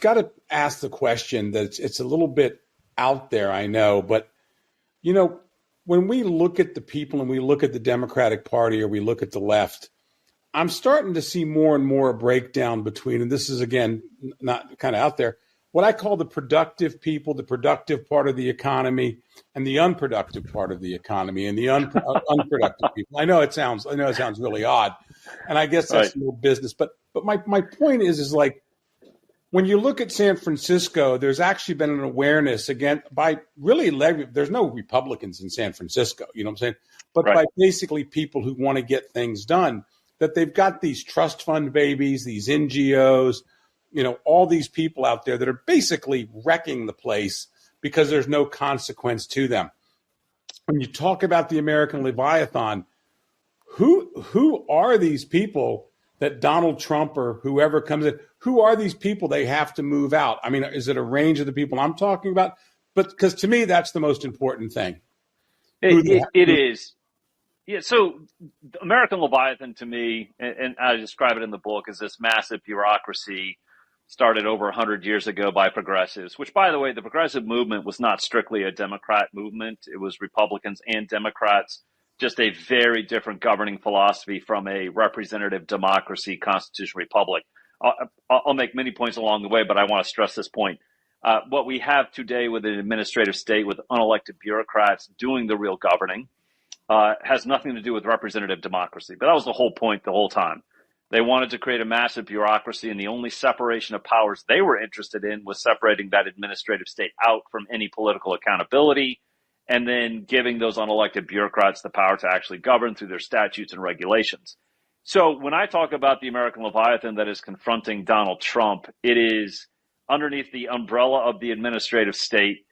got to ask the question that it's a little bit out there, I know, but you know, when we look at the people and we look at the Democratic Party or we look at the left, I'm starting to see more and more a breakdown between, and this is again not kind of out there, what I call the productive people, the productive part of the economy, and the unproductive part of the economy, and the unproductive people. I know it sounds really odd, and I guess that's no business. But my point is like when you look at San Francisco, there's actually been an awareness again by really there's no Republicans in San Francisco, you know what I'm saying? But by basically people who want to get things done, that they've got these trust fund babies, these NGOs, you know, all these people out there that are basically wrecking the place because there's no consequence to them. When you talk about the American Leviathan, who are these people that Donald Trump or whoever comes in, who are these people they have to move out? I mean, is it a range of the people I'm talking about? But because to me, that's the most important thing. It is. Yeah, so the American Leviathan to me, and I describe it in the book, is this massive bureaucracy started over 100 years ago by progressives, which, by the way, the progressive movement was not strictly a Democrat movement. It was Republicans and Democrats, just a very different governing philosophy from a representative democracy, constitutional republic. I'll make many points along the way, but I want to stress this point. What we have today with an administrative state with unelected bureaucrats doing the real governing has nothing to do with representative democracy. But that was the whole point the whole time. They wanted to create a massive bureaucracy, and the only separation of powers they were interested in was separating that administrative state out from any political accountability and then giving those unelected bureaucrats the power to actually govern through their statutes and regulations. So when I talk about the American Leviathan that is confronting Donald Trump, it is underneath the umbrella of the administrative state,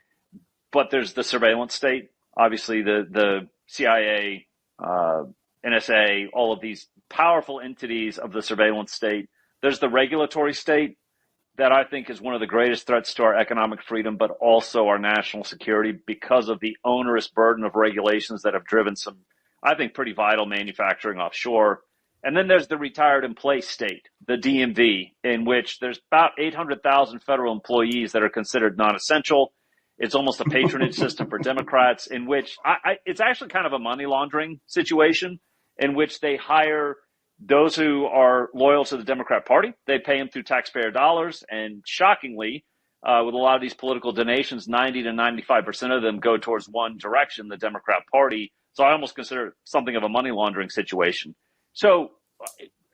but there's the surveillance state, obviously the CIA, NSA, all of these powerful entities of the surveillance state. There's the regulatory state that I think is one of the greatest threats to our economic freedom, but also our national security because of the onerous burden of regulations that have driven some, I think, pretty vital manufacturing offshore. And then there's the retired in place state, the DMV, in which there's about 800,000 federal employees that are considered non-essential. It's almost a patronage system for Democrats in which it's actually kind of a money laundering situation in which they hire those who are loyal to the Democrat Party. They pay them through taxpayer dollars. And shockingly, with a lot of these political donations, 90 to 95% of them go towards one direction, the Democrat Party. So I almost consider it something of a money laundering situation. So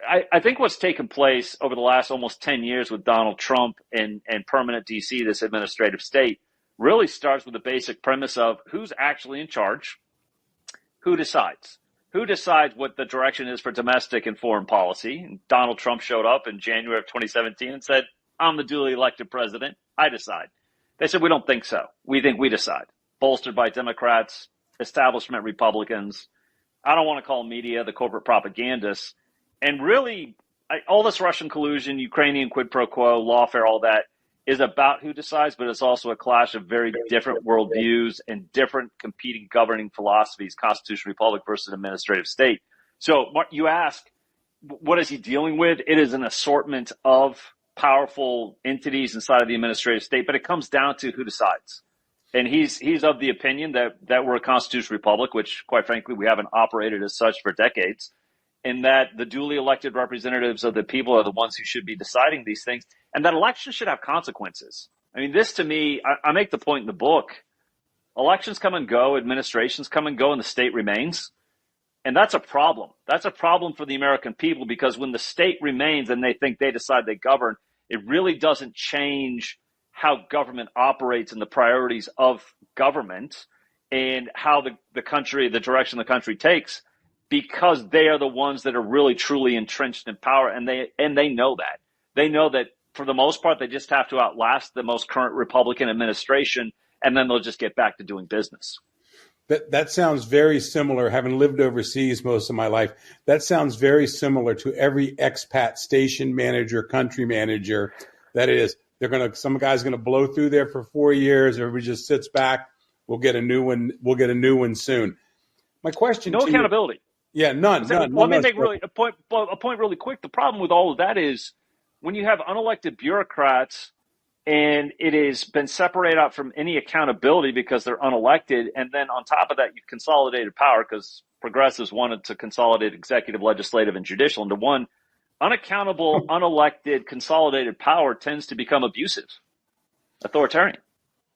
I think what's taken place over the last almost 10 years with Donald Trump and permanent DC, this administrative state, really starts with the basic premise of who's actually in charge, who decides what the direction is for domestic and foreign policy. And Donald Trump showed up in January of 2017 and said, I'm the duly elected president. I decide. They said, we don't think so. We think we decide. Bolstered by Democrats, establishment Republicans. I don't want to call media the corporate propagandists. And really, all this Russian collusion, Ukrainian quid pro quo, lawfare, all that is about who decides, but it's also a clash of very different worldviews and different competing governing philosophies, constitutional republic versus administrative state. So you ask, what is he dealing with? It is an assortment of powerful entities inside of the administrative state, but it comes down to who decides. And he's of the opinion that we're a constitutional republic, which quite frankly, we haven't operated as such for decades, and that the duly elected representatives of the people are the ones who should be deciding these things, and that elections should have consequences. I mean, this to me, I make the point in the book, elections come and go, administrations come and go, and the state remains. And that's a problem. That's a problem for the American people, because when the state remains and they think they decide they govern, it really doesn't change how government operates and the priorities of government and how the country, the direction the country takes, because they are the ones that are really truly entrenched in power. And they know that. They know that for the most part, they just have to outlast the most current Republican administration, and then they'll just get back to doing business. That sounds very similar, having lived overseas most of my life. That sounds very similar to every expat station manager, country manager. That is, some guy's gonna blow through there for 4 years. Everybody just sits back. We'll get a new one. We'll get a new one soon. My question: no accountability. Yeah, none. Let me make a point really quick. The problem with all of that is when you have unelected bureaucrats And it has been separated out from any accountability because they're unelected. And then on top of that, you've consolidated power because progressives wanted to consolidate executive, legislative, and judicial into one. Unaccountable, unelected, consolidated power tends to become abusive, authoritarian.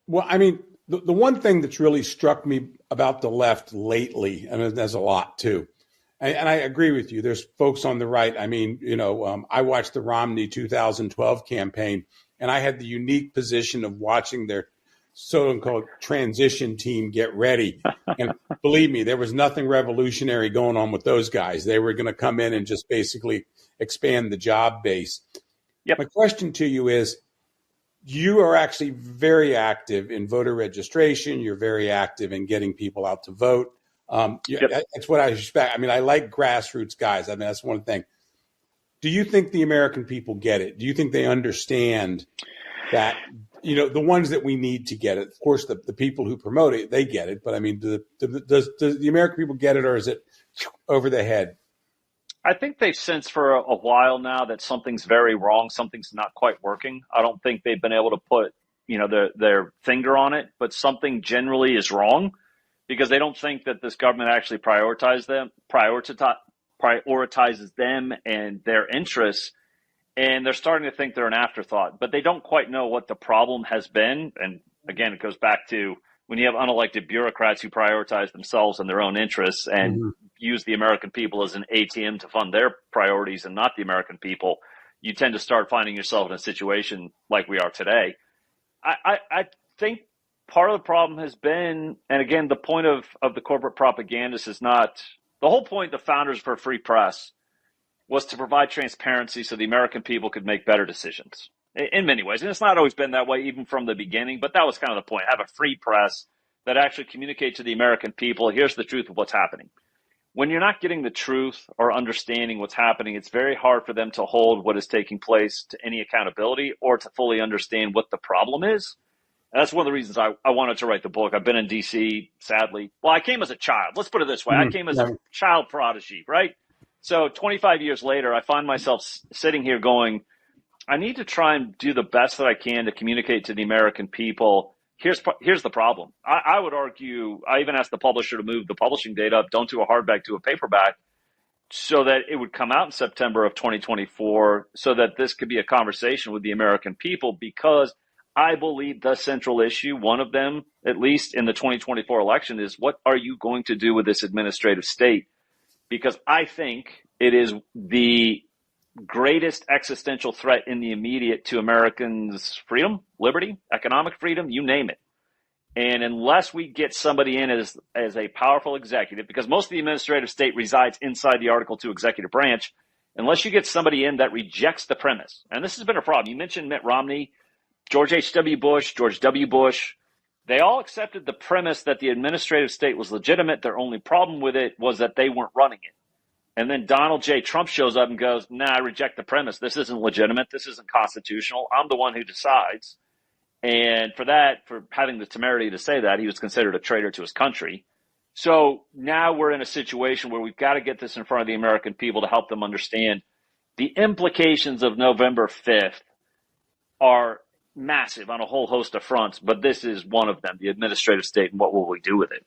Well, I mean, the one thing that's really struck me about the left lately, and there's a lot too, and I agree with you. There's folks on the right. I mean, I watched the Romney 2012 campaign, and I had the unique position of watching their so-called transition team get ready. And believe me, there was nothing revolutionary going on with those guys. They were going to come in and just basically expand the job base. Yep. My question to you is, you are actually very active in voter registration. You're very active in getting people out to vote. Yep. That's what I expect. I mean, I like grassroots guys. I mean, that's one thing. Do you think the American people get it? Do you think they understand that, the ones that we need to get it? Of course, the people who promote it, they get it. But I mean, does the American people get it, or is it over the head? I think they've sensed for a while now that something's very wrong. Something's not quite working. I don't think they've been able to put, their finger on it, but something generally is wrong because they don't think that this government actually prioritizes them and their interests. And they're starting to think they're an afterthought, but they don't quite know what the problem has been. And again, it goes back to when you have unelected bureaucrats who prioritize themselves and their own interests and use the American people as an ATM to fund their priorities and not the American people, you tend to start finding yourself in a situation like we are today. I think part of the problem has been, and again, the point of the corporate propagandists is not, the whole point the founders for free press was to provide transparency so the American people could make better decisions in many ways. And it's not always been that way, even from the beginning, but that was kind of the point. Have a free press that actually communicate to the American people, here's the truth of what's happening. When you're not getting the truth or understanding what's happening, it's very hard for them to hold what is taking place to any accountability or to fully understand what the problem is. And that's one of the reasons I wanted to write the book. I've been in D.C., sadly. Well, I came as a child. Let's put it this way. I came as a child prodigy, right? So 25 years later, I find myself sitting here going, I need to try and do the best that I can to communicate to the American people. Here's the problem. I would argue, I even asked the publisher to move the publishing date up, don't do a hardback, do a paperback, so that it would come out in September of 2024, so that this could be a conversation with the American people, because I believe the central issue, one of them, at least in the 2024 election, is what are you going to do with this administrative state? Because I think it is the greatest existential threat in the immediate to Americans' freedom, liberty, economic freedom, you name it. And unless we get somebody in as a powerful executive, because most of the administrative state resides inside the Article 2 executive branch, unless you get somebody in that rejects the premise, and this has been a problem. You mentioned Mitt Romney, George H.W. Bush, George W. Bush. They all accepted the premise that the administrative state was legitimate. Their only problem with it was that they weren't running it. And then Donald J. Trump shows up and goes, I reject the premise. This isn't legitimate. This isn't constitutional. I'm the one who decides. And for having the temerity to say that, he was considered a traitor to his country. So now we're in a situation where we've got to get this in front of the American people to help them understand the implications of November 5th are massive on a whole host of fronts, but this is one of them, the administrative state, and what will we do with it?